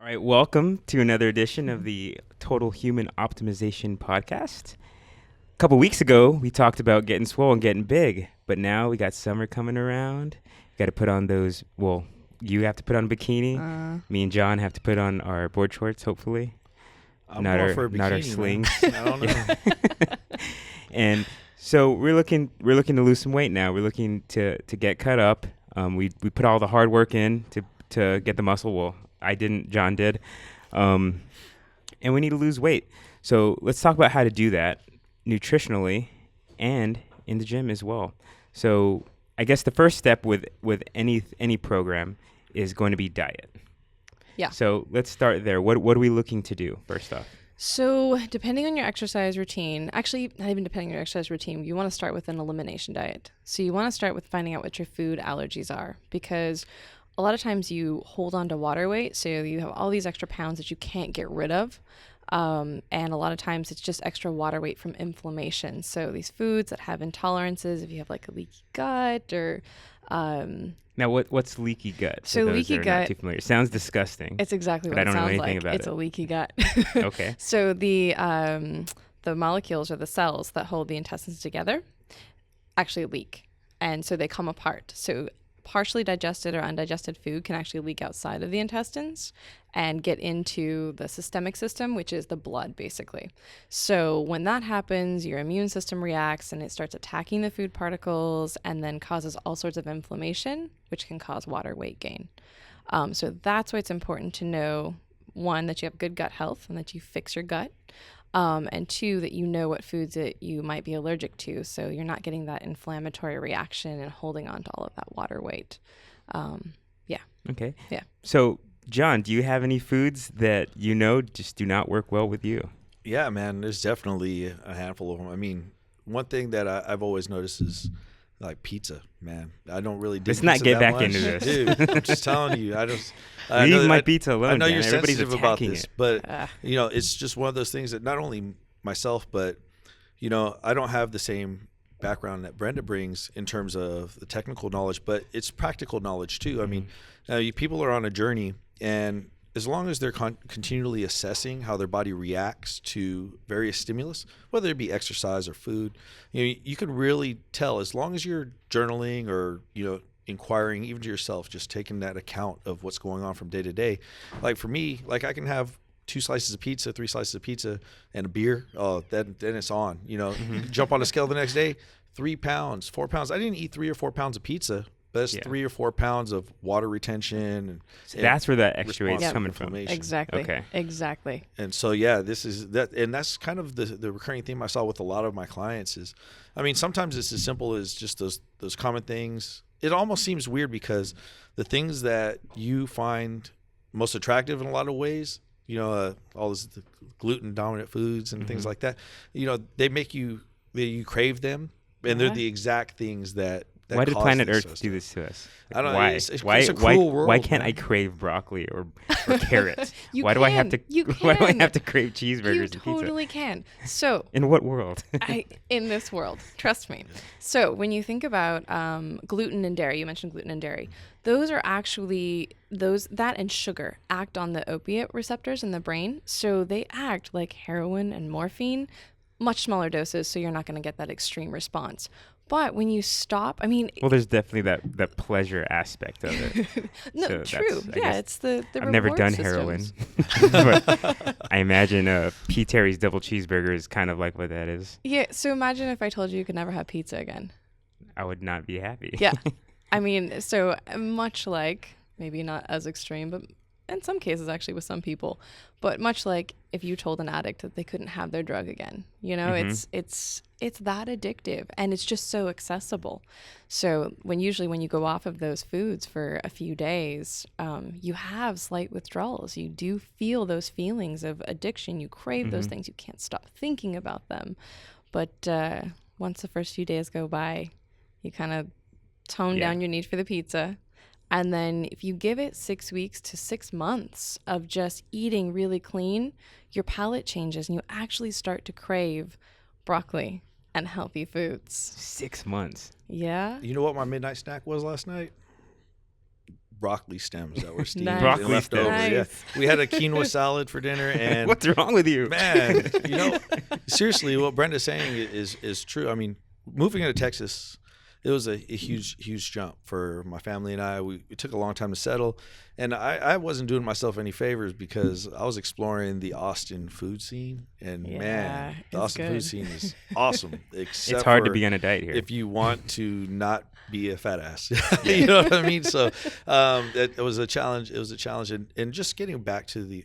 All right, welcome to another edition of the Total Human Optimization Podcast. A couple weeks ago, we talked about getting swole and getting big, but now we got summer coming around. You got to put on those, well, you have to put on a bikini. Me and John have to put on our board shorts, hopefully. I'm not more our, for a bikini, not our slings. man. I don't know. And so we're looking to lose some weight now. We're looking to get cut up. We put all the hard work in to get the muscle. Well, I didn't, John did. And we need to lose weight. So let's talk about how to do that nutritionally and in the gym as well. So I guess the first step with any program is going to be diet. Yeah. So let's start there. What are we looking to do first off? So depending on your exercise routine, actually not even depending on your exercise routine, you want to start with an elimination diet. So you want to start with finding out what your food allergies are, because a lot of times you hold on to water weight. So you have all these extra pounds that you can't get rid of. And a lot of times it's just extra water weight from inflammation. So these foods that have intolerances, if you have like a leaky gut or Now, what's leaky gut? So those leaky that are gut, not too familiar. It sounds disgusting. it's exactly But what I it don't know sounds anything like. about It's it. a leaky gut. Okay. So the molecules or the cells that hold the intestines together actually leak, and so they come apart. So partially digested or undigested food can actually leak outside of the intestines and get into the systemic system, which is the blood, basically. So when that happens, your immune system reacts and it starts attacking the food particles and then causes all sorts of inflammation, which can cause water weight gain. So that's why it's important to know, one, that you have good gut health and that you fix your gut. And two, that you know what foods that you might be allergic to, so you're not getting that inflammatory reaction and holding on to all of that water weight. Okay. Yeah. So, John, do you have any foods that you know just do not work well with you? Yeah, man, there's definitely a handful of them. I mean, one thing that I've always noticed is like pizza, man. I don't really dig Let's not pizza get that back much. into this. Dude, I'm just telling you. Leave my pizza alone. I know Dan. you're Everybody's sensitive about attacking this, it. but it's just one of those things that not only myself, but I don't have the same background that Brenda brings in terms of the technical knowledge, but it's practical knowledge too. I mean, people are on a journey, and as long as they're continually assessing how their body reacts to various stimulus, whether it be exercise or food, you can really tell, as long as you're journaling or inquiring even to yourself, just taking that account of what's going on from day to day. Like for me, like I can have 2 slices of pizza, 3 slices of pizza, and a beer. Oh, then it's on. Jump on a scale the next day, 3 pounds, 4 pounds. I didn't eat 3 or 4 pounds of pizza. But that's 3 or 4 pounds of water retention. And that's where that extra weight's response to coming from. inflammation. Exactly. Okay. Exactly. And so, yeah, this is that. And that's kind of the recurring theme I saw with a lot of my clients is, I mean, sometimes it's as simple as just those common things. It almost seems weird because the things that you find most attractive in a lot of ways, all this gluten dominant foods and things like that, they make you crave them. And they're the exact things that why did cause planet this Earth sort of do stuff. this to us? I don't know. Why? It's a cruel world. Why can't man. I crave broccoli or carrots? You why do I have to? You Why do I can. have to crave cheeseburgers You and pizza? totally can. So In what world? in this world, trust me. So when you think about gluten and dairy, you mentioned gluten and dairy. Those are actually that and sugar act on the opiate receptors in the brain. So they act like heroin and morphine, much smaller doses. So you're not going to get that extreme response. But when you stop, I mean, Well, there's definitely that pleasure aspect of it. no, So true. that's, I Yeah, guess, it's the I've never reward done systems. heroin, but I imagine P. Terry's double cheeseburger is kind of like what that is. Yeah. So imagine if I told you could never have pizza again. I would not be happy. Yeah. I mean, so much like, maybe not as extreme, but in some cases actually with some people, but much like if you told an addict that they couldn't have their drug again, it's that addictive, and it's just so accessible. So when you go off of those foods for a few days, you have slight withdrawals. You do feel those feelings of addiction. You crave those things. You can't stop thinking about them. But once the first few days go by, you kind of tone down your need for the pizza. And then if you give it 6 weeks to 6 months of just eating really clean, your palate changes and you actually start to crave broccoli and healthy foods. 6 months. Yeah. You know what my midnight snack was last night? broccoli stems that were steamed Nice. and Broccoli left stems. over. Yeah, Nice. we had a quinoa salad for dinner, and What's wrong with you? man, seriously, what Brenda's saying is true. I mean, moving into Texas, it was a huge jump for my family and I. It took a long time to settle, and I wasn't doing myself any favors because I was exploring the Austin food scene, and Yeah, man, the it's Austin good. food scene is awesome. Except It's hard to for be on a diet here. if you want to not be a fat ass. You know what I mean? So it was a challenge. It was a challenge, and just getting back to the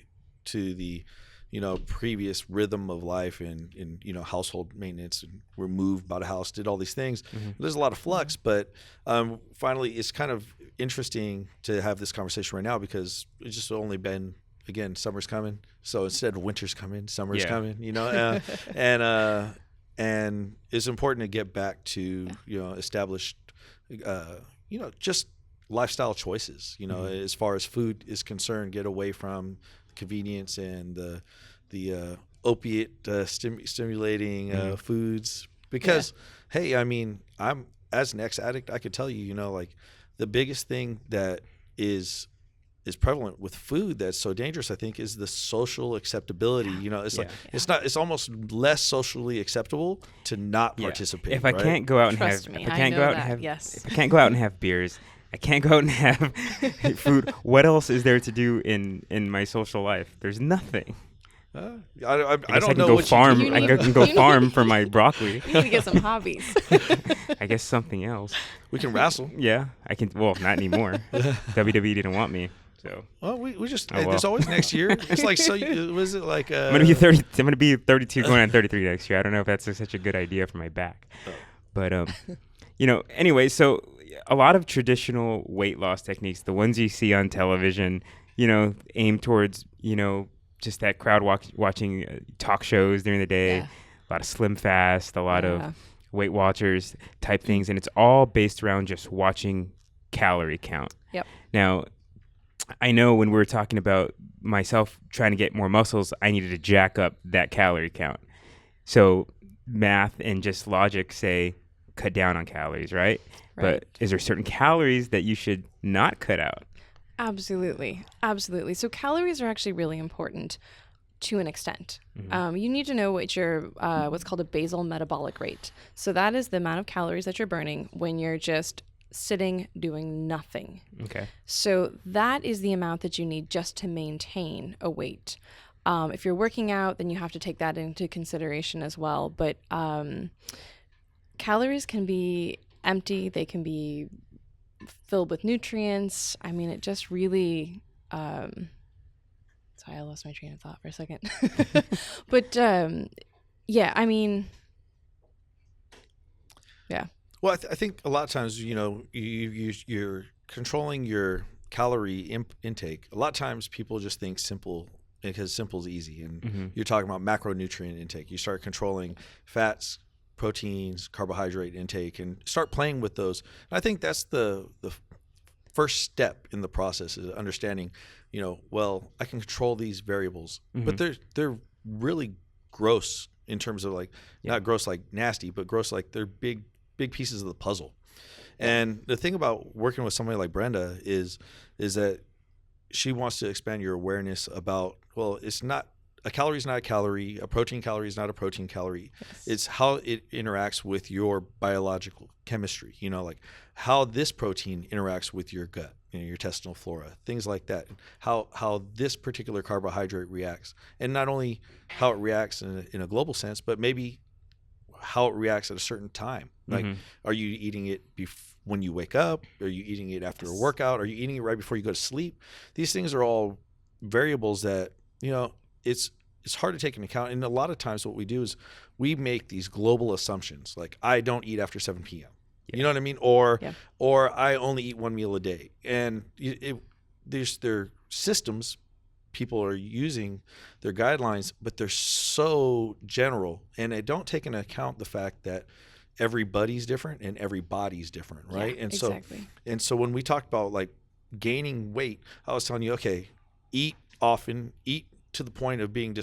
previous rhythm of life and household maintenance, and we're moved, bought a house, did all these things. There's a lot of flux, but finally it's kind of interesting to have this conversation right now because it's just only been, again, summer's coming. So instead of winter's coming, summer's coming, and it's important to get back to, established, just lifestyle choices, as far as food is concerned, get away from convenience and the opiate stimulating foods, because hey, I mean, I'm, as an ex-addict, I could tell you, like the biggest thing that is prevalent with food that's so dangerous, I think, is the social acceptability. It's almost less socially acceptable to not participate. If I can't go out and Trust have, me, if I I can't know go out and that, have, yes. if I can't go out and have beers, I can't go out and have food. What else is there to do in my social life? There's nothing. I I don't can know go what farm. you do. I can go farm for my broccoli. You need to get some hobbies. I guess something else. We can wrestle. Yeah, I can. Well, not anymore. WWE didn't want me, so Well, we just Oh, well. there's always next year. It's like, so was it like I'm gonna be 30. I'm gonna be 32, going on 33 next year. I don't know if that's such a good idea for my back, but Anyway, so a lot of traditional weight loss techniques, the ones you see on television, aim towards just that crowd watching talk shows during the day. Yeah. A lot of Slim Fast, a lot of Weight Watchers type things, and it's all based around just watching calorie count. Yep. Now, I know when we were talking about myself trying to get more muscles, I needed to jack up that calorie count. So math and just logic say cut down on calories, right? But is there certain calories that you should not cut out? Absolutely. So calories are actually really important to an extent. You need to know what your what's called a basal metabolic rate. So that is the amount of calories that you're burning when you're just sitting doing nothing. Okay. So that is the amount that you need just to maintain a weight. If you're working out, then you have to take that into consideration as well. But calories can be empty. They can be filled with nutrients. I mean, it just really... sorry, I lost my train of thought for a second. But yeah, I mean... Yeah. Well, I think a lot of times, you're controlling your calorie intake. A lot of times people just think simple, because simple is easy. And you're talking about macronutrient intake. You start controlling fats, proteins, carbohydrate intake, and start playing with those. And I think that's the first step in the process, is understanding, well, I can control these variables, but they're really gross in terms of not gross like nasty, but gross like they're big pieces of the puzzle. And the thing about working with somebody like Brenda is that she wants to expand your awareness about, well, it's not, a calorie is not a calorie, a protein calorie is not a protein calorie. Yes. It's how it interacts with your biological chemistry, like how this protein interacts with your gut, your intestinal flora, things like that. How this particular carbohydrate reacts, and not only how it reacts in a global sense, but maybe how it reacts at a certain time. Like, are you eating it when you wake up? Are you eating it after a workout? Are you eating it right before you go to sleep? These things are all variables that, it's hard to take into account. And a lot of times what we do is we make these global assumptions, like I don't eat after 7 p.m. You know what I mean? Or I only eat one meal a day. And their systems, people are using their guidelines, but they're so general, and they don't take into account the fact that everybody's different and every body's different, right? Yeah, and exactly. so when we talked about like gaining weight, I was telling you, okay, eat often, eat to the point of being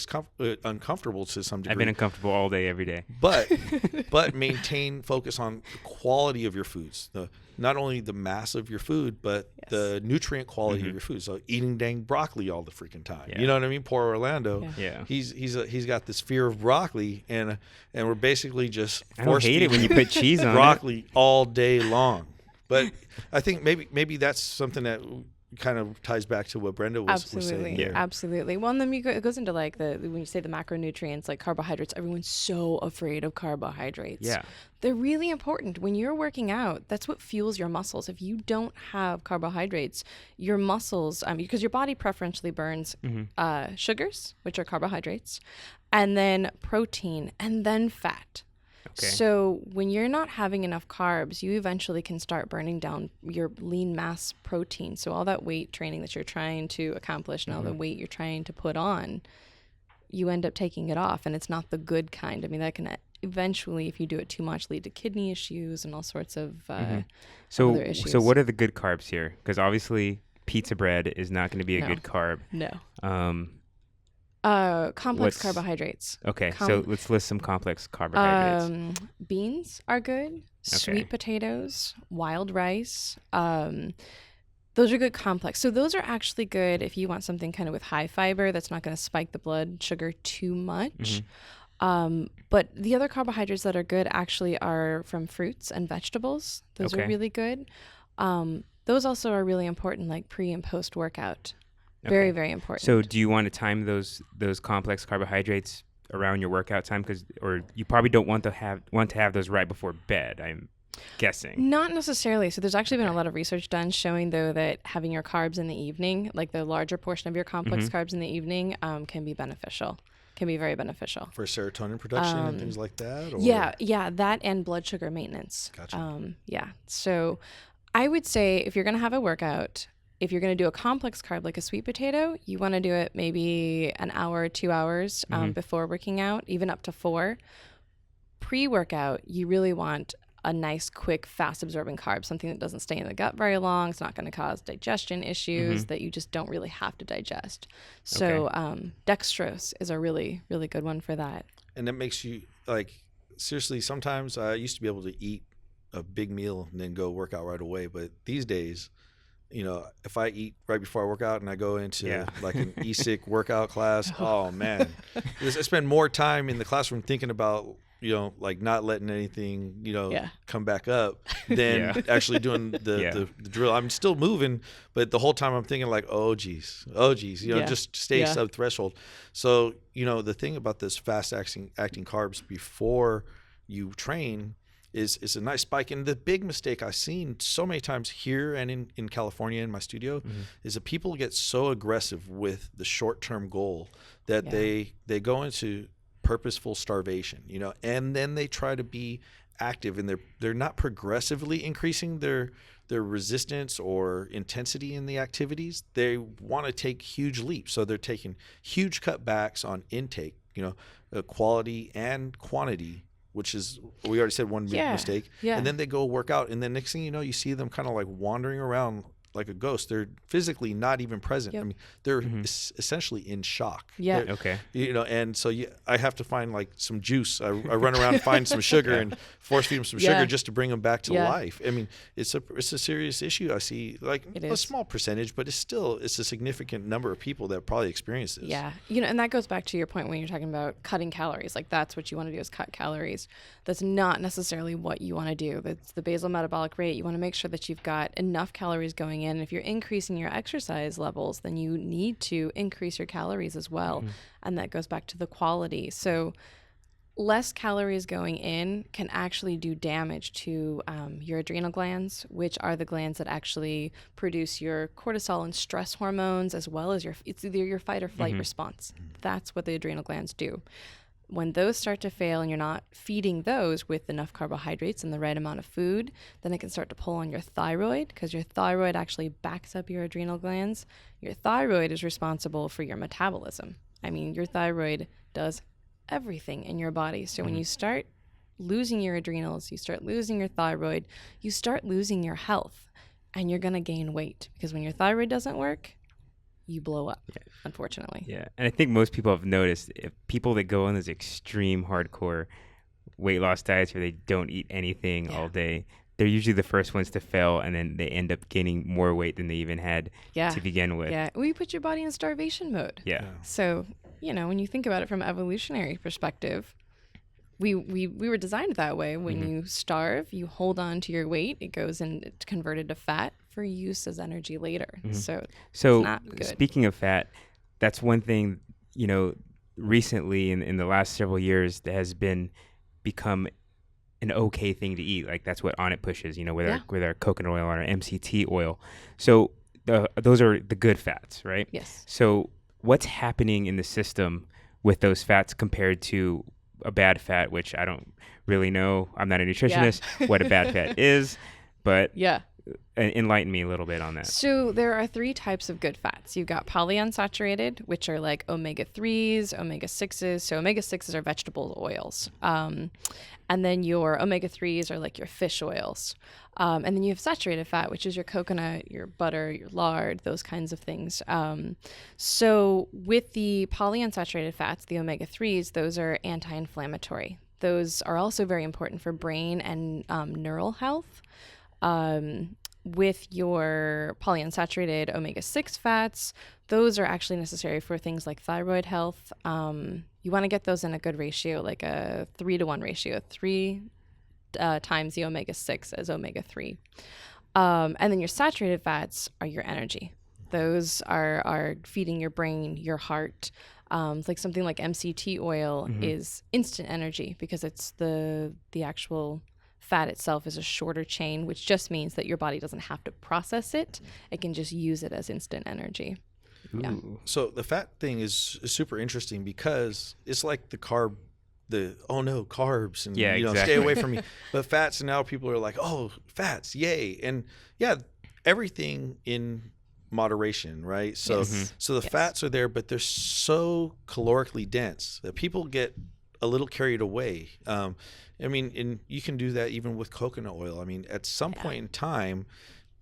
uncomfortable to some degree. I've been uncomfortable all day, every day. But maintain focus on the quality of your foods. Not only the mass of your food, but the nutrient quality of your food. So eating dang broccoli all the freaking time. Yeah. You know what I mean? Poor Orlando. Yeah. He's got this fear of broccoli, and we're basically just I don't hate it when you put cheese on broccoli all day long. But I think maybe that's something that kind of ties back to what Brenda was saying. Yeah. Absolutely. Well, and then it goes into like when you say the macronutrients, like carbohydrates, everyone's so afraid of carbohydrates. Yeah. They're really important. When you're working out, that's what fuels your muscles. If you don't have carbohydrates, your muscles, because your body preferentially burns sugars, which are carbohydrates, and then protein, and then fat. Okay. So when you're not having enough carbs, you eventually can start burning down your lean mass protein. So all that weight training that you're trying to accomplish and all the weight you're trying to put on, you end up taking it off, and it's not the good kind. I mean, that can eventually, if you do it too much, lead to kidney issues and all sorts of other issues. So what are the good carbs here? Because obviously pizza bread is not going to be a good carb. No. Complex What's- carbohydrates. Okay, so let's list some complex carbohydrates. Beans are good. Sweet potatoes, wild rice. Those are good complex. So those are actually good if you want something kind of with high fiber that's not going to spike the blood sugar too much. But the other carbohydrates that are good actually are from fruits and vegetables. Those are really good. Those also are really important, like pre and post workout. Very, very important. So do you want to time those complex carbohydrates around your workout time? Or you probably don't want to have those right before bed, I'm guessing. Not necessarily. So there's actually been a lot of research done showing, though, that having your carbs in the evening, like the larger portion of your complex carbs in the evening, can be beneficial. Can be very beneficial. For serotonin production and things like that? Or? Yeah, that and blood sugar maintenance. Gotcha. So I would say if you're going to have a workout, if you're going to do a complex carb like a sweet potato, you want to do it maybe an hour, 2 hours before working out, even up to 4. Pre-workout, you really want a nice, quick, fast-absorbing carb, something that doesn't stay in the gut very long. It's not going to cause digestion issues that you just don't really have to digest. So dextrose is a really, really good one for that. And that makes you, like, seriously, sometimes I used to be able to eat a big meal and then go work out right away. But these days, if I eat right before I work out and I go into like an ESIC workout class, oh man, I spend more time in the classroom thinking about, like not letting anything, come back up than actually doing the drill. I'm still moving, but the whole time I'm thinking like, oh geez, just stay sub threshold. So, the thing about this fast acting carbs before you train is a nice spike. And the big mistake I've seen so many times here and in California in my studio is that people get so aggressive with the short-term goal that they go into purposeful starvation, and then they try to be active, and they're not progressively increasing their resistance or intensity in the activities. They want to take huge leaps. So they're taking huge cutbacks on intake, quality and quantity, which is, we already said, one big mistake. Yeah. And then they go work out, and then next thing you know, you see them kind of like wandering around like a ghost. They're physically not even present. I mean, they're essentially in shock. Yeah. Okay. And so I have to find like some juice. I run around and find some sugar and force feed them some sugar just to bring them back to life. I mean, it's a serious issue. I see like a small percentage, but it's a significant number of people that probably experience this. Yeah. And that goes back to your point when you're talking about cutting calories. Like that's what you want to do, is cut calories. That's not necessarily what you want to do. That's the basal metabolic rate. You want to make sure that you've got enough calories going in. And if you're increasing your exercise levels, then you need to increase your calories as well. And that goes back to the quality. So less calories going in can actually do damage to your adrenal glands, which are the glands that actually produce your cortisol and stress hormones, as well as it's either your fight or flight response. That's what the adrenal glands do. When those start to fail and you're not feeding those with enough carbohydrates and the right amount of food, then it can start to pull on your thyroid, because your thyroid actually backs up your adrenal glands. Your thyroid is responsible for your metabolism. I mean, your thyroid does everything in your body. So when you start losing your adrenals, you start losing your thyroid, you start losing your health, and you're going to gain weight, because when your thyroid doesn't work, you blow up, unfortunately. Yeah, and I think most people have noticed if people that go on those extreme hardcore weight loss diets where they don't eat anything all day, they're usually the first ones to fail, and then they end up gaining more weight than they even had to begin with. Yeah, well, you put your body in starvation mode. Yeah. So, when you think about it from an evolutionary perspective, we were designed that way. When you starve, you hold on to your weight. It goes and it's converted to fat for use as energy later. So it's not good. Speaking of fat, that's one thing, recently in the last several years that has become an okay thing to eat. Like that's what On It pushes, with our coconut oil and our MCT oil. So those are the good fats, right? Yes. So what's happening in the system with those fats compared to a bad fat, which I don't really know. I'm not a nutritionist, what a bad fat is, but enlighten me a little bit on that. So there are 3 types of good fats. You've got polyunsaturated, which are like omega-3s, omega-6s. So omega-6s are vegetable oils. And then your omega-3s are like your fish oils. And then you have saturated fat, which is your coconut, your butter, your lard, those kinds of things. So with the polyunsaturated fats, the omega-3s, those are anti-inflammatory. Those are also very important for brain and neural health. With your polyunsaturated omega-6 fats, those are actually necessary for things like thyroid health. You want to get those in a good ratio, like a 3-to-1 ratio, 3 times the omega-6 as omega-3. And then your saturated fats are your energy. Those are feeding your brain, your heart. Like something like MCT oil is instant energy because it's the actual fat itself is a shorter chain, which just means that your body doesn't have to process it. It can just use it as instant energy. Yeah. So the fat thing is super interesting because it's like carbs and exactly. Stay away from me. But fats, and now people are like, oh, fats, yay. And everything in moderation, right? So so the fats are there, but they're so calorically dense that people get a little carried away. And you can do that even with coconut oil. I mean, at some point in time,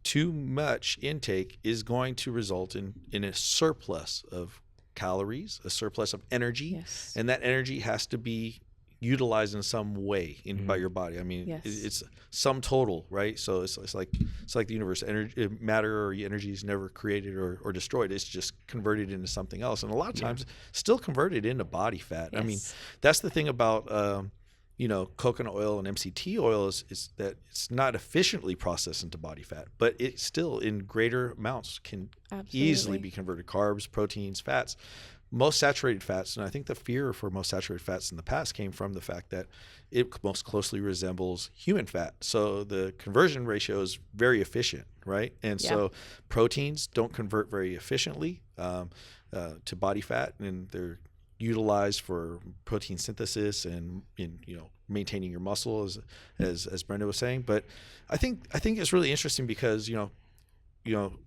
too much intake is going to result in a surplus of calories, a surplus of energy, and that energy has to be utilized in some way by your body. I mean, it's sum total, right? So it's like the universe. Energy, matter or energy is never created or destroyed. It's just converted into something else, and a lot of times still converted into body fat. I mean, that's the thing about coconut oil and MCT oil is that it's not efficiently processed into body fat, but it still in greater amounts can easily be converted. Carbs, proteins, fats. Most saturated fats, and I think the fear for most saturated fats in the past came from the fact that it most closely resembles human fat. So the conversion ratio is very efficient, right? And so proteins don't convert very efficiently to body fat, and they're utilized for protein synthesis and maintaining your muscle, as Brenda was saying. But I think it's really interesting because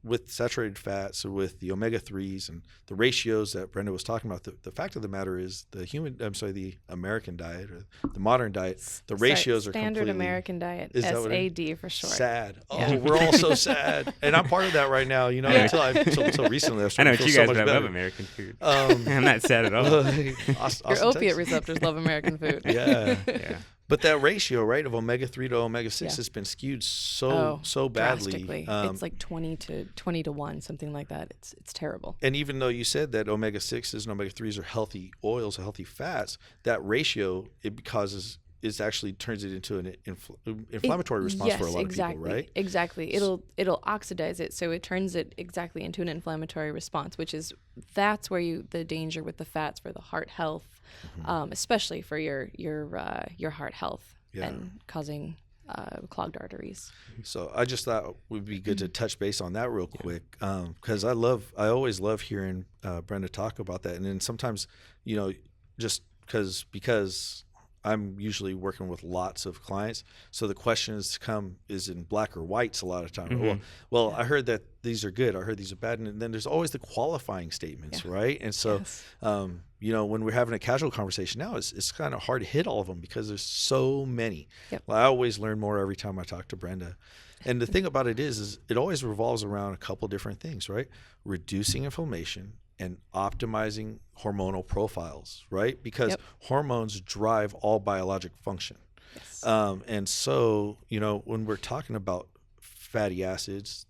with saturated fats, with the omega-3s and the ratios that Brenda was talking about, the fact of the matter is the American diet or the modern diet, the ratios are standard American diet, SAD for short. Sad. Oh, we're all so sad, and I'm part of that right now. Until recently, I know feel you so guys much love American food. I'm not sad at all. Your opiate receptors love American food. Yeah. But that ratio, right, of omega-3 to omega-6 has been skewed so badly. Drastically. It's like 20 to 1, something like that. It's terrible. And even though you said that omega-6s and omega-3s are healthy oils, healthy fats, that ratio it actually turns it into an inflammatory response for a lot of people, right? Exactly. It'll oxidize it, so it turns it exactly into an inflammatory response, that's where the danger with the fats for the heart health, especially for your heart health and causing clogged arteries. So I just thought it would be good to touch base on that real quick, because I always love hearing Brenda talk about that, and then sometimes just because I'm usually working with lots of clients, so the questions is in black or whites a lot of time. Mm-hmm. Well, I heard that these are good. I heard these are bad, and then there's always the qualifying statements, right? And so, when we're having a casual conversation now, it's kind of hard to hit all of them because there's so many. Yep. Well, I always learn more every time I talk to Brenda. And the thing about it is it always revolves around a couple different things, right? Reducing inflammation and optimizing hormonal profiles, right? Because hormones drive all biologic function. Yes. And so, when we're talking about fatty acids,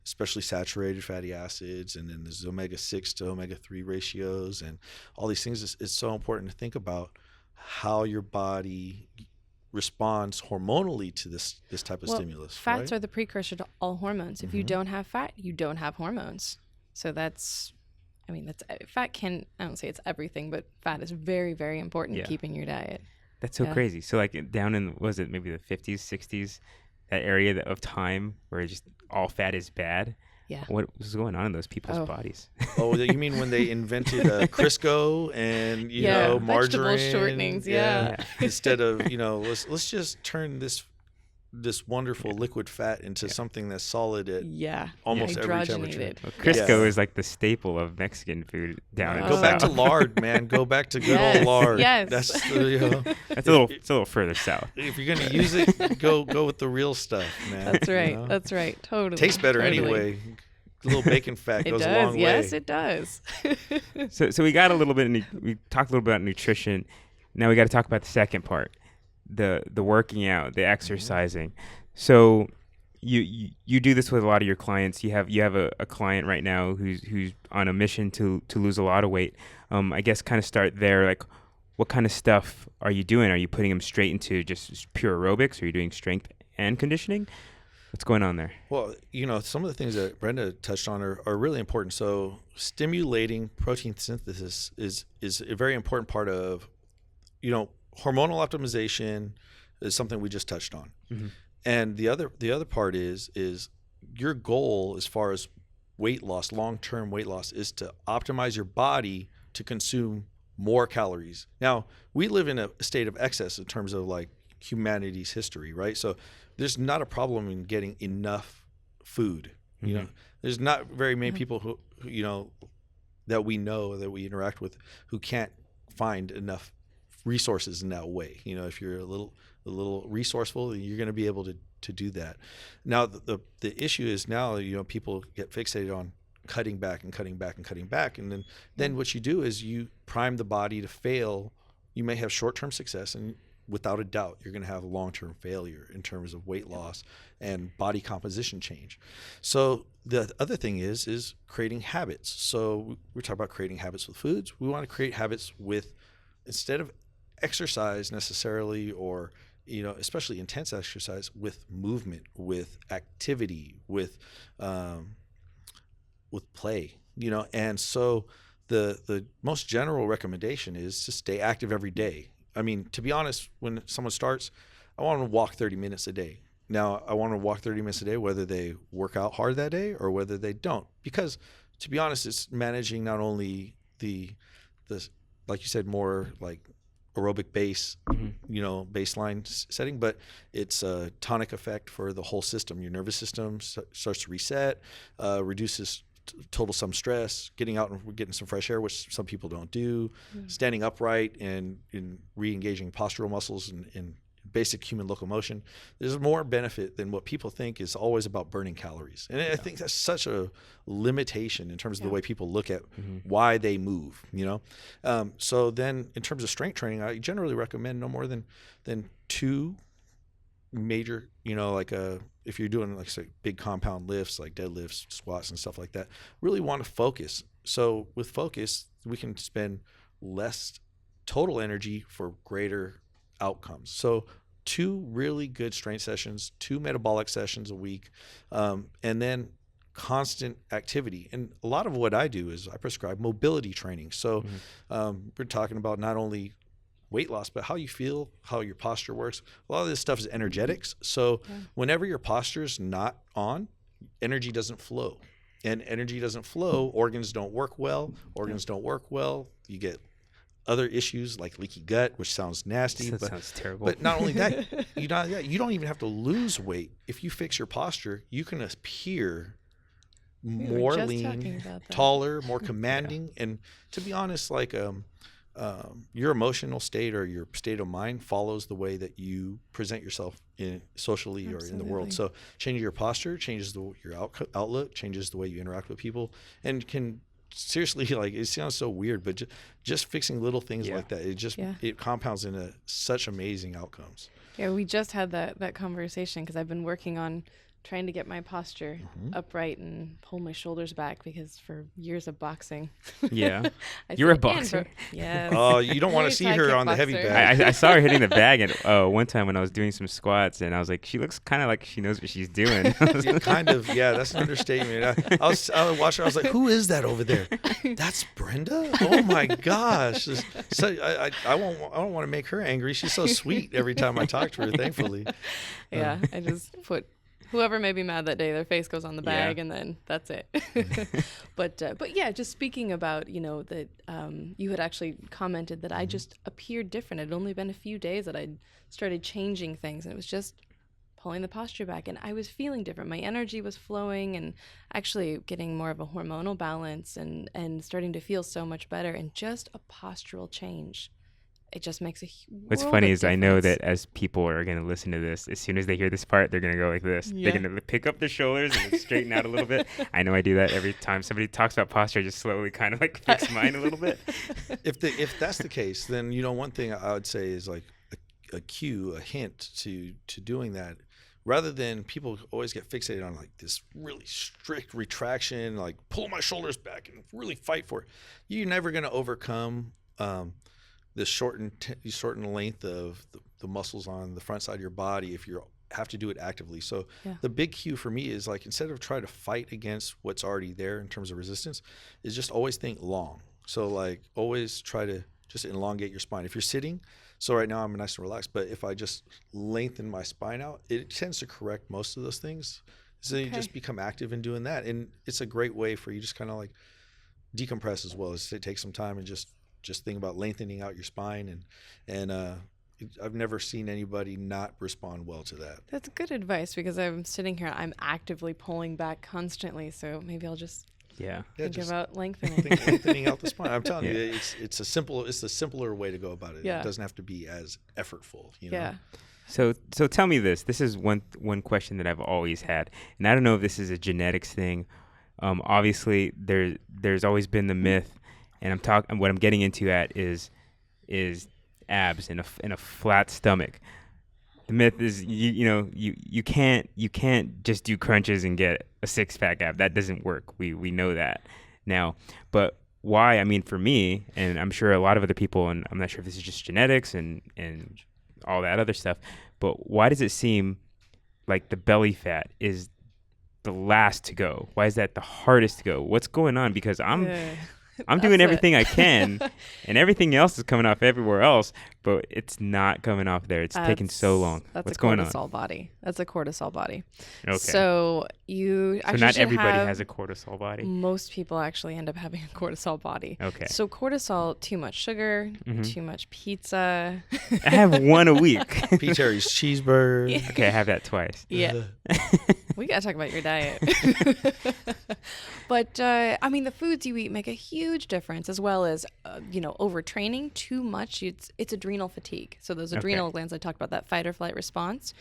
especially saturated fatty acids, and then there's omega-6 to omega-3 ratios and all these things, it's so important to think about how your body responds hormonally to this type of stimulus. Fats are the precursor to all hormones. If you don't have fat, you don't have hormones. So that's fat can, I don't say it's everything, but fat is very, very important in keeping your diet. That's so crazy. So like down in, was it maybe the 50s, 60s, that area of time where just all fat is bad? Yeah. What was going on in those people's bodies? Oh, you mean when they invented Crisco and margarine, vegetable shortenings? Yeah. Instead of let's just turn this wonderful liquid fat into something that's solid at almost every temperature. Well, Crisco is like the staple of Mexican food down in the Go back to South. lard, man. Go back to good old lard. Yes. That's It's a little further south. If you're gonna use it, go with the real stuff, man. That's right. That's right. Totally. Tastes better anyway. A little bacon fat goes a long way. Yes, it does. So we got a little bit. We talked a little bit about nutrition. Now we got to talk about the second part, the working out, the exercising. So you do this with a lot of your clients. You have a client right now who's on a mission to lose a lot of weight. I guess kind of start there. Like, what kind of stuff are you doing? Are you putting them straight into just pure aerobics? Are you doing strength and conditioning? What's going on there? Well, some of the things that Brenda touched on are really important. So stimulating protein synthesis is a very important part of, hormonal optimization is something we just touched on. Mm-hmm. And the other part is your goal as far as weight loss, long-term weight loss, is to optimize your body to consume more calories. Now, we live in a state of excess in terms of like humanity's history, right? So there's not a problem in getting enough food. Mm-hmm. There's not very many people who that we know, that we interact with, who can't find enough resources in that way. If you're a little resourceful, you're going to be able to do that. Now, the issue is now, people get fixated on cutting back and cutting back and cutting back, and then what you do is you prime the body to fail. You may have short-term success, and without a doubt, you're going to have long-term failure in terms of weight loss and body composition change. So the other thing is creating habits. So we're talking about creating habits with foods. We want to create habits with, instead of exercise necessarily, or especially intense exercise, with movement, with activity, with play. And so the most general recommendation is to stay active every day. I mean, to be honest, when someone starts, I want them to walk 30 minutes a day. Now, I want them to walk 30 minutes a day, whether they work out hard that day or whether they don't. Because, to be honest, it's managing not only the like you said, more like aerobic base, baseline setting, but it's a tonic effect for the whole system. Your nervous system starts to reset, reduces total some stress, getting out and getting some fresh air, which some people don't do, standing upright and re-engaging postural muscles and basic human locomotion. There's more benefit than what people think is always about burning calories. And I think that's such a limitation in terms of the way people look at why they move, So then in terms of strength training, I generally recommend no more than 2 major, if you're doing like say big compound lifts like deadlifts, squats and stuff like that, really want to focus. So with focus, we can spend less total energy for greater outcomes. So 2 really good strength sessions, 2 metabolic sessions a week, and then constant activity. And a lot of what I do is I prescribe mobility training. So we're talking about not only weight loss, but how you feel, how your posture works. A lot of this stuff is energetics. So whenever your posture is not on, energy doesn't flow. And energy doesn't flow, organs don't work well. Organs don't work well. You get other issues like leaky gut, which sounds nasty. That sounds terrible. But not only that, you don't even have to lose weight. If you fix your posture, you can appear more lean, taller, more commanding. And to be honest, like your emotional state or your state of mind follows the way that you present yourself socially or in the world. So changing your posture changes your outlook, changes the way you interact with people, and can seriously, like, it sounds so weird, but just fixing little things like that, it compounds into such amazing outcomes. Yeah, we just had that conversation because I've been working on trying to get my posture upright and pull my shoulders back because for years of boxing. Yeah. You're a boxer? Yeah. Oh, you don't want to see her on the heavy bag. I saw her hitting the bag one time when I was doing some squats, and I was like, she looks kind of like she knows what she's doing. Kind of, yeah, that's an understatement. I was watching her, I was like, who is that over there? That's Brenda? Oh my gosh. So I don't want to make her angry. She's so sweet every time I talk to her, thankfully. Yeah, I just put whoever may be mad that day, their face goes on the bag, and then that's it. But yeah, just speaking about, that you had actually commented that I just appeared different. It had only been a few days that I'd started changing things, and it was just pulling the posture back, and I was feeling different. My energy was flowing and actually getting more of a hormonal balance and starting to feel so much better, and just a postural change. It just makes a What's funny is I know that as people are going to listen to this, as soon as they hear this part, they're going to go like this. Yeah. They're going to pick up their shoulders and straighten out a little bit. I know I do that every time somebody talks about posture. I just slowly kind of like fix mine a little bit. If that's the case, then one thing I would say is like a cue, a hint to doing that. Rather than people always get fixated on like this really strict retraction, like pull my shoulders back and really fight for it. You're never going to overcome the shortened length of the muscles on the front side of your body if you have to do it actively. So the big cue for me is like, instead of trying to fight against what's already there in terms of resistance, is just always think long. So like always try to just elongate your spine. If you're sitting, so right now I'm nice and relaxed, but if I just lengthen my spine out, it tends to correct most of those things. So you just become active in doing that. And it's a great way for you just kind of like decompress as well, as to take some time and just think about lengthening out your spine, and I've never seen anybody not respond well to that. That's good advice, because I'm sitting here, I'm actively pulling back constantly, so maybe I'll just think about lengthening. Lengthening out the spine. I'm telling you, it's a simpler way to go about it. Yeah. It doesn't have to be as effortful. Yeah. So tell me this. This is one question that I've always had, and I don't know if this is a genetics thing. Obviously, there's always been the myth. And what I'm getting into is abs in a flat stomach. The myth is you can't just do crunches and get a 6-pack ab. That doesn't work. We know that now. But why? I mean, for me, and I'm sure a lot of other people, and I'm not sure if this is just genetics and all that other stuff, but why does it seem like the belly fat is the last to go? Why is that the hardest to go? What's going on? Because I'm doing everything I can, and everything else is coming off everywhere else, but it's not coming off there. It's taking so long. What's going on? That's a cortisol body. That's a cortisol body. Okay. So you actually not everybody has a cortisol body? Most people actually end up having a cortisol body. Okay. So cortisol, too much sugar, too much pizza. I have one a week. P. Terry's cheeseburger. Okay, I have that twice. Yeah. We got to talk about your diet. But, I mean, the foods you eat make a huge difference, as well as, overtraining too much. It's adrenal fatigue. So those adrenal glands, I talked about, that fight or flight response.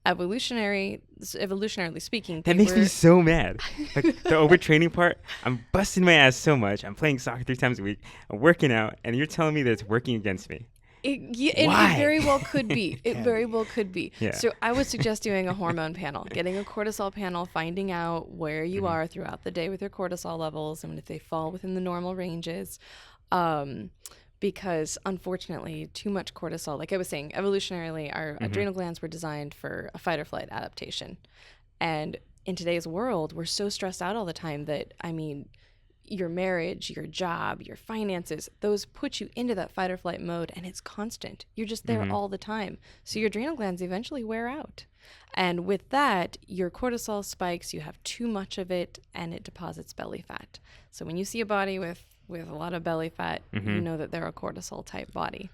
Evolutionarily speaking, that makes me so mad. Like the overtraining part, I'm busting my ass so much. I'm playing soccer 3 times a week. I'm working out, and you're telling me that it's working against me. It very well could be. It very well could be. Yeah. So I would suggest doing a hormone panel, getting a cortisol panel, finding out where you are throughout the day with your cortisol levels and if they fall within the normal ranges. Because unfortunately, too much cortisol, like I was saying, evolutionarily, our adrenal glands were designed for a fight or flight adaptation. And in today's world, we're so stressed out all the time that, I mean, your marriage, your job, your finances, those put you into that fight or flight mode, and it's constant. You're just there all the time. So your adrenal glands eventually wear out. And with that, your cortisol spikes, you have too much of it, and it deposits belly fat. So when you see a body with with a lot of belly fat, you know that they're a cortisol type body.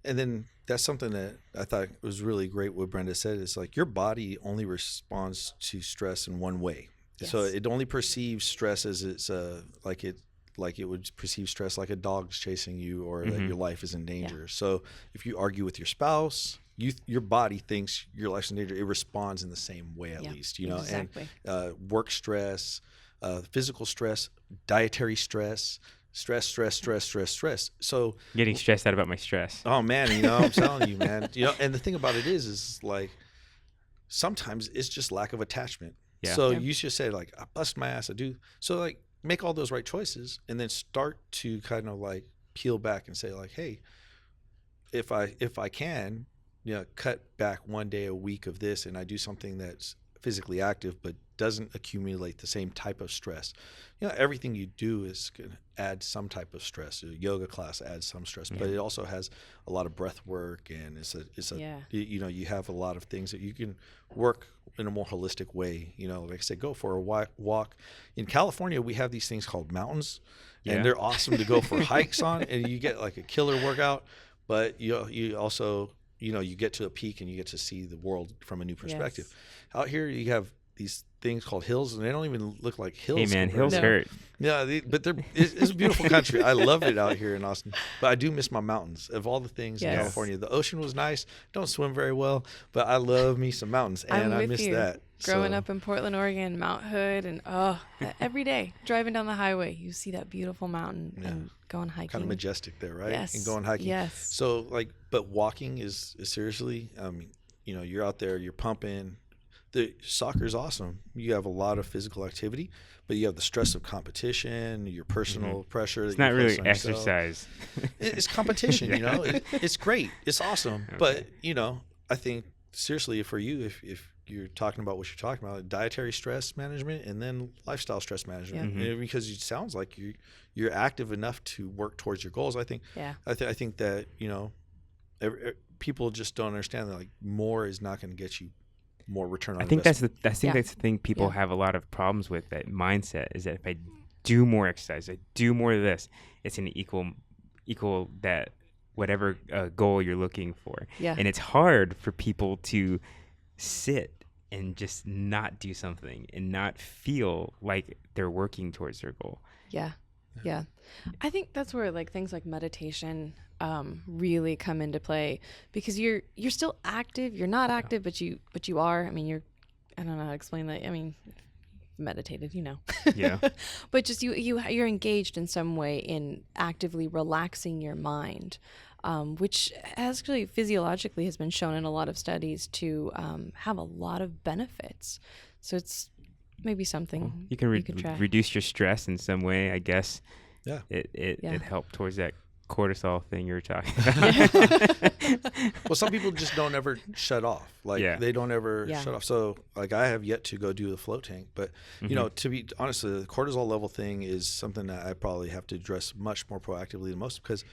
And then that's something that I thought was really great what Brenda said. Is like your body only responds to stress in one way. Yes. So it only perceives stress as it's like it would perceive stress like a dog's chasing you or that your life is in danger. Yeah. So if you argue with your spouse, your body thinks your life's in danger. It responds in the same way at least, you know. Exactly. And work stress, physical stress, dietary stress. Stress. So Getting stressed out about my stress. oh man, you know, I'm telling you, man. You know, and the thing about it is like sometimes it's just lack of attachment. Yeah. So you just say like, I bust my ass, I do. So like make all those right choices and then start to kind of like peel back and say like, hey, if I can, you know, cut back one day a week of this and I do something that's physically active but doesn't accumulate the same type of stress. You know, everything you do is going to add some type of stress. A yoga class adds some stress, but it also has a lot of breath work, and it's a you know, you have a lot of things that you can work in a more holistic way. You know, like I said, go for a walk. In California, we have these things called mountains, and they're awesome to go for hikes on, and you get like a killer workout. But you also, you know, you get to a peak and you get to see the world from a new perspective. Out here, you have these things called hills, and they don't even look like hills. Hey man, hills hurt. Yeah, but it's a beautiful country. I love it out here in Austin, but I do miss my mountains. Of all the things in California, the ocean was nice. Don't swim very well, but I love me some mountains, and I miss that. Growing up in Portland, Oregon, Mount Hood, and every day driving down the highway, you see that beautiful mountain and going hiking. Kind of majestic there, right? Yes. And going hiking. Yes. So like, but walking is seriously, you know, you're out there, you're pumping. The soccer is awesome. You have a lot of physical activity, but you have the stress of competition, your personal pressure. It's not really exercise. It's competition, you know. It's great. It's awesome. Okay. But, you know, I think seriously for you, if you're talking about what you're talking about, dietary stress management and then lifestyle stress management, because it sounds like you're active enough to work towards your goals. I think I think that, you know, people just don't understand that like more is not going to get you more return on investment. That's the thing people have a lot of problems with. That mindset is that if I do more exercise, I do more of this, it's going to equal that whatever goal you're looking for. Yeah. And it's hard for people to sit and just not do something and not feel like they're working towards their goal. Yeah. I think that's where like things like meditation really come into play, because you're still active. You're not active, but you are. I mean, I don't know how to explain that. I mean, meditated, you know. Yeah. But just you're engaged in some way in actively relaxing your mind, which actually physiologically has been shown in a lot of studies to have a lot of benefits. So it's maybe something you can try. Reduce your stress in some way, I guess. Yeah. It helped towards that cortisol thing you were talking about. Well, some people just don't ever shut off. Like they don't ever shut off. So like I have yet to go do the float tank, but you know, to be honest, the cortisol level thing is something that I probably have to address much more proactively than most, because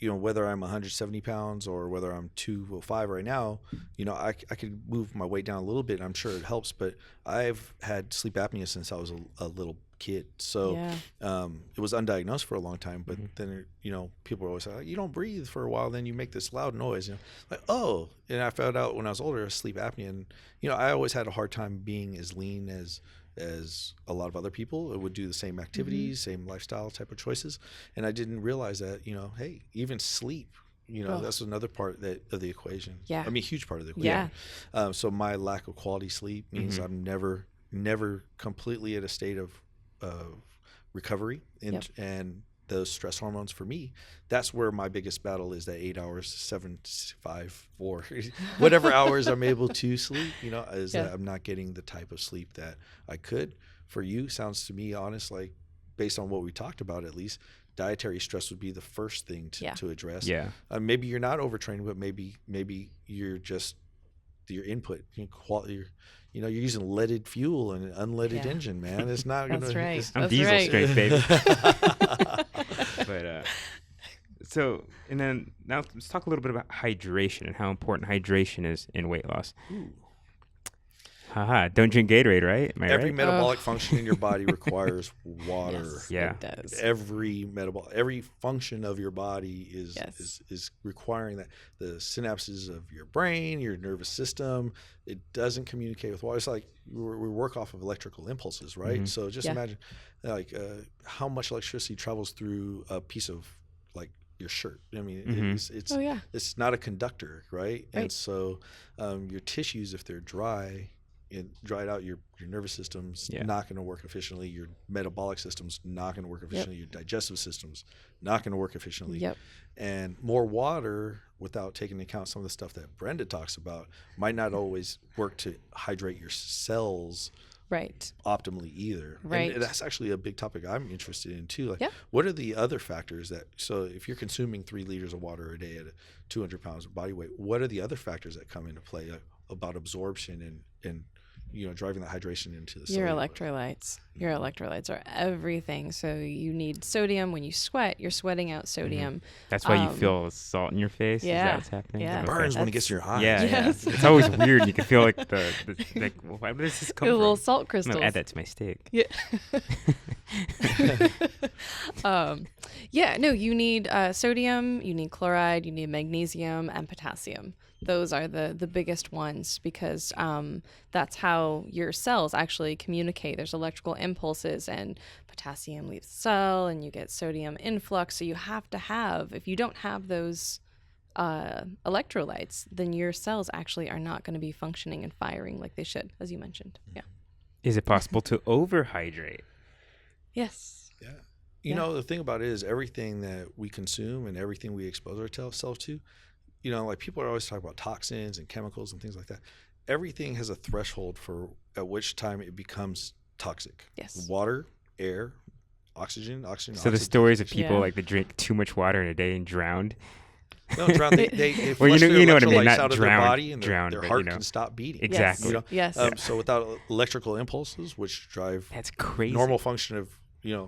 you know, whether I'm 170 pounds or whether I'm 205 right now, you know, I could move my weight down a little bit. I'm sure it helps, but I've had sleep apnea since I was a little kid. So it was undiagnosed for a long time, but then, you know, people are always like, you don't breathe for a while, then you make this loud noise, you know, like, oh, and I found out when I was older, sleep apnea. And, you know, I always had a hard time being as lean as a lot of other people. It would do the same activities, same lifestyle type of choices. And I didn't realize that, you know, hey, even sleep, you know, that's another part of the equation. Yeah. I mean, huge part of the equation. Yeah. So my lack of quality sleep means I'm never completely in a state of recovery and those stress hormones for me. That's where my biggest battle is, that 8 hours, 7, 5, 4, whatever hours I'm able to sleep, you know, is that I'm not getting the type of sleep that I could. For you, sounds to me honest, like based on what we talked about, at least dietary stress would be the first thing to address. Yeah. Maybe you're not overtraining, but maybe you're just your input, quality, you know, you're using leaded fuel and an unleaded engine, man. It's not going to. That's right. I'm diesel strength, baby. But so, and then now let's talk a little bit about hydration and how important hydration is in weight loss. Haha, don't drink Gatorade, right? Am I Every right? metabolic function in your body requires water. Yes, Yeah. it does. Every function of your body Yes. is requiring that. The synapses of your brain, your nervous system, it doesn't communicate with water. It's like we work off of electrical impulses, right? Mhm. So just Yeah. imagine like how much electricity travels through a piece of like your shirt. I mean, Mhm. it's Oh yeah. it's not a conductor, right? And Right. so your tissues, if they're dry and dried out, your nervous system's Yeah. not going to work efficiently. Your metabolic system's not going to work efficiently. Your digestive system's not going to work efficiently. Yep. And more water, without taking into account some of the stuff that Brenda talks about, might not always work to hydrate your cells Right. optimally either. Right. And that's actually a big topic I'm interested in too. Like, Yeah. what are the other factors that, so if you're consuming 3 liters of water a day at 200 pounds of body weight, what are the other factors that come into play about absorption and driving that hydration into the Your cellular? electrolytes. Your electrolytes are everything. So you need sodium. When you sweat, you're sweating out sodium. That's why you feel salt in your face. Is yeah. that what's happening? Yeah. It Okay. burns when it gets to your eyes. Yeah, Yes. yeah. It's always weird. You can feel like the like, well, where does this come The from? little salt I'm crystals. gonna add that to my steak. Yeah. Yeah, no, you need sodium, you need chloride, you need magnesium and potassium. Those are the biggest ones because that's how your cells actually communicate. There's electrical impulses and potassium leaves the cell and you get sodium influx. So you have to have, if you don't have those electrolytes, then your cells actually are not going to be functioning and firing like they should, as you mentioned. Yeah. Is it possible to overhydrate? Yes. Yeah. Yeah. The thing about it is everything that we consume and everything we expose ourselves to, like people are always talking about toxins and chemicals and things like that. Everything has a threshold for at which time it becomes toxic. Yes. Water, air, oxygen. So the stories of people Yeah. like they drink too much water in a day and drowned. No, drown. They Well, flush their you know what I mean, electrolytes not out of their drowned, body, and drowned, their but, heart can stop beating. Exactly. Yes. So without electrical impulses, which drive That's crazy. normal function of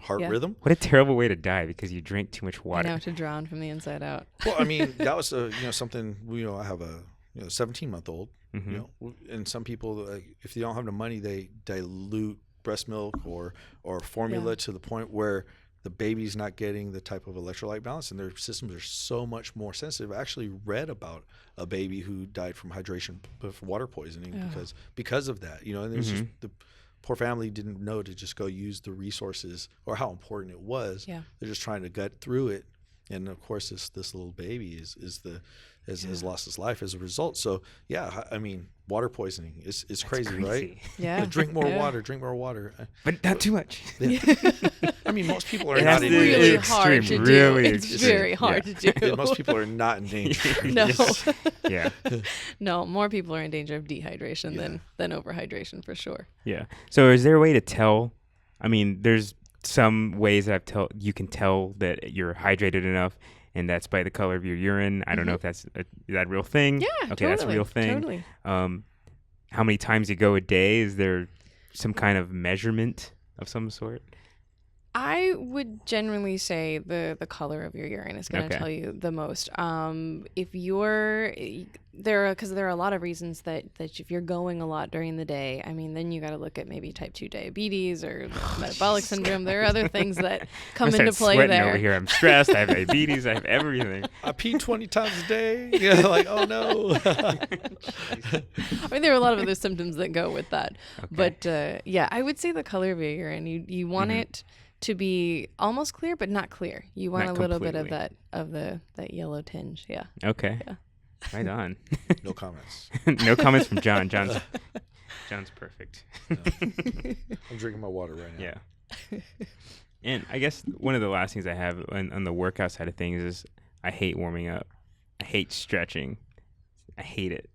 heart Yeah. rhythm. What a terrible way to die because you drink too much I water. know, to drown from the inside out. Well, I mean, that was something. I have a 17-month-old. Mhm. And some people, if they don't have the money, they dilute breast milk or formula Yeah. to the point where the baby's not getting the type of electrolyte balance, and their systems are so much more sensitive. I actually read about a baby who died from hydration, from water poisoning because of that. And it's just the poor family didn't know to just go use the resources or how important it was. Yeah. They're just trying to gut through it, and of course, this little baby has lost his life as a result. So yeah, I mean, water poisoning is crazy, right? Yeah. Drink more Yeah. water. Drink more water. But not too much. I mean, most people are It not has in to be really danger. hard to extreme, do. really It's extreme. very hard to do. Yeah, most people are not in danger. No. Yeah. No, more people are in danger of dehydration than overhydration for sure. Yeah. So is there a way to tell? I mean, there's some ways that you can tell that you're hydrated enough, and that's by the color of your urine. I don't know if that's is that a real thing. Yeah, Okay, totally, that's a real thing. Totally. How many times you go a day? Is there some kind of measurement of some sort? I would generally say the color of your urine is going to Okay. tell you the most. If you're because there are a lot of reasons that if you're going a lot during the day, I mean, then you got to look at maybe type 2 diabetes or metabolic syndrome. There are other things that come I'm into play sweating there. over here. I'm stressed. I have diabetes. I have everything. I pee 20 times a day. Yeah, like, oh no. I mean, there are a lot of other symptoms that go with that. But yeah, I would say the color of your urine. You want it to be almost clear, but not clear. You want Not a little bit of completely. that yellow tinge. Yeah. Okay. Yeah. Right on. No comments. No comments from John. John's perfect. I'm drinking my water right now. Yeah. And I guess one of the last things I have on the workout side of things is I hate warming up. I hate stretching. I hate it.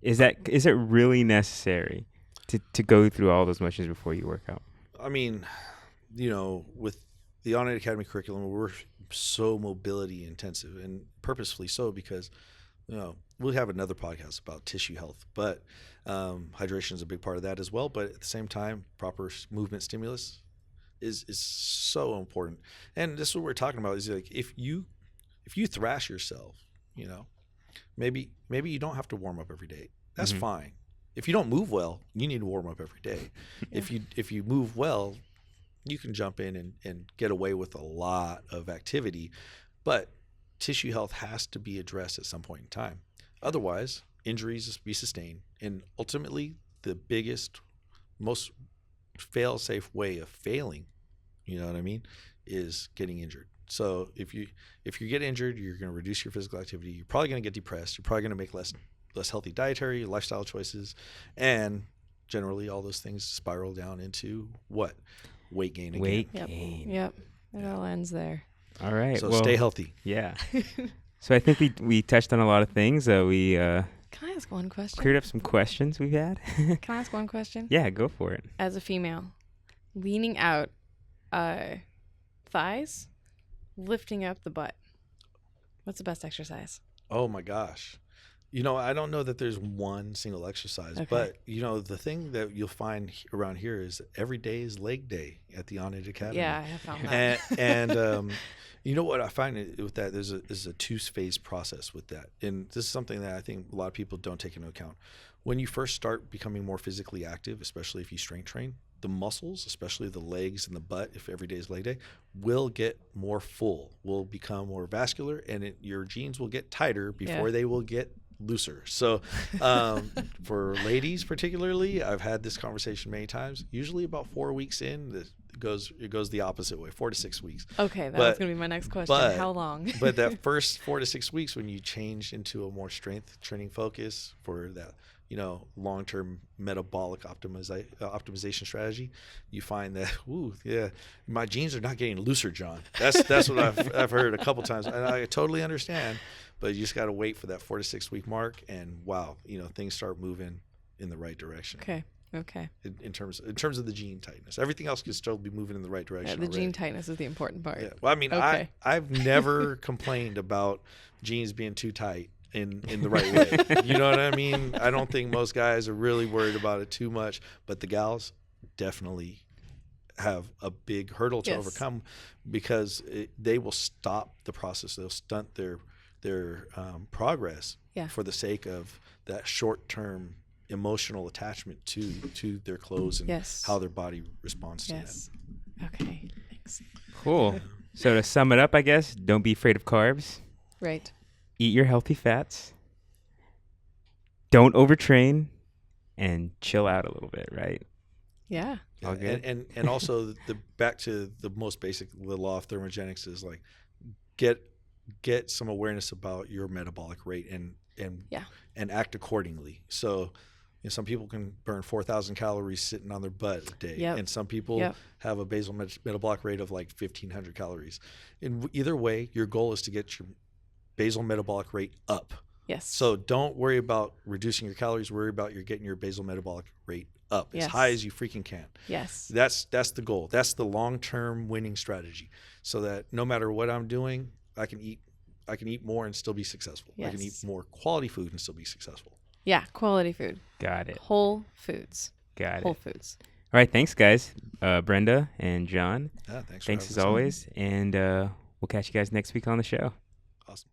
Is it really necessary to go through all those motions before you work out? I mean, with the On It Academy curriculum, we're so mobility intensive, and purposefully so, because we'll have another podcast about tissue health, but hydration is a big part of that as well. But at the same time, proper movement stimulus is so important. And this is what we're talking about, is like if you thrash yourself, maybe you don't have to warm up every day. That's fine. if you don't move well, you need to warm up every day. If you move well, you can jump in and get away with a lot of activity, but tissue health has to be addressed at some point in time. Otherwise, injuries be sustained, and ultimately the biggest, most fail-safe way of failing, you know what I mean, is getting injured. So if you get injured, you're going to reduce your physical activity. You're probably going to get depressed. You're probably going to make less healthy dietary, lifestyle choices, and generally all those things spiral down into what? Weight gain again. Weight gain. Yep. It all ends there. All right. So well, stay healthy. Yeah. So I think we touched on a lot of things. We Can I ask one question? cleared up some questions we've had. Can I ask one question? Yeah, go for it. As a female, leaning out, thighs, lifting up the butt. What's the best exercise? Oh my gosh. I don't know that there's one single exercise, Okay. but the thing that you'll find around here is every day is leg day at the On It Academy. Yeah, I have found that. And you know what I find with that, there's a two-phase process with that. And this is something that I think a lot of people don't take into account. When you first start becoming more physically active, especially if you strength train, the muscles, especially the legs and the butt, if every day is leg day, will get more full, will become more vascular, and your jeans will get tighter before they will get looser. So for ladies particularly, I've had this conversation many times. Usually about 4 weeks in, it goes the opposite way, 4 to 6 weeks. Okay, that was going to be my next question. How long? But that first 4 to 6 weeks, when you change into a more strength training focus for that, long-term metabolic optimization strategy, you find that, my jeans are not getting looser, John. That's what I've heard a couple times, and I totally understand. But you just got to wait for that 4 to 6 week mark, and wow, things start moving in the right direction. Okay. In terms of the gene tightness, everything else can still be moving in the right direction. The gene tightness is the important part. Yeah. Well, I mean, Okay. I've never complained about jeans being too tight in the right way. You know what I mean? I don't think most guys are really worried about it too much, but the gals definitely have a big hurdle to overcome, because they will stop the process. They'll stunt their progress for the sake of that short-term emotional attachment to their clothes and how their body responds to them. Okay, thanks. Cool. So to sum it up, I guess, don't be afraid of carbs. Right. Eat your healthy fats. Don't overtrain, and chill out a little bit, right? Yeah. All good. And also back to the most basic law of thermogenics is like get some awareness about your metabolic rate and act accordingly. So some people can burn 4,000 calories sitting on their butt a day, and some people have a basal metabolic rate of like 1,500 calories. In either way, your goal is to get your basal metabolic rate up. Yes. So don't worry about reducing your calories. Worry about getting your basal metabolic rate up as high as you freaking can. Yes. That's the goal. That's the long-term winning strategy. So that no matter what I'm doing, I can eat more and still be successful. Yes. I can eat more quality food and still be successful. Yeah, quality food. Got it. Whole foods. Got Whole it. foods. All right, thanks, guys. Brenda and John. Yeah, thanks Thanks as having us on. always. And we'll catch you guys next week on the show. Awesome.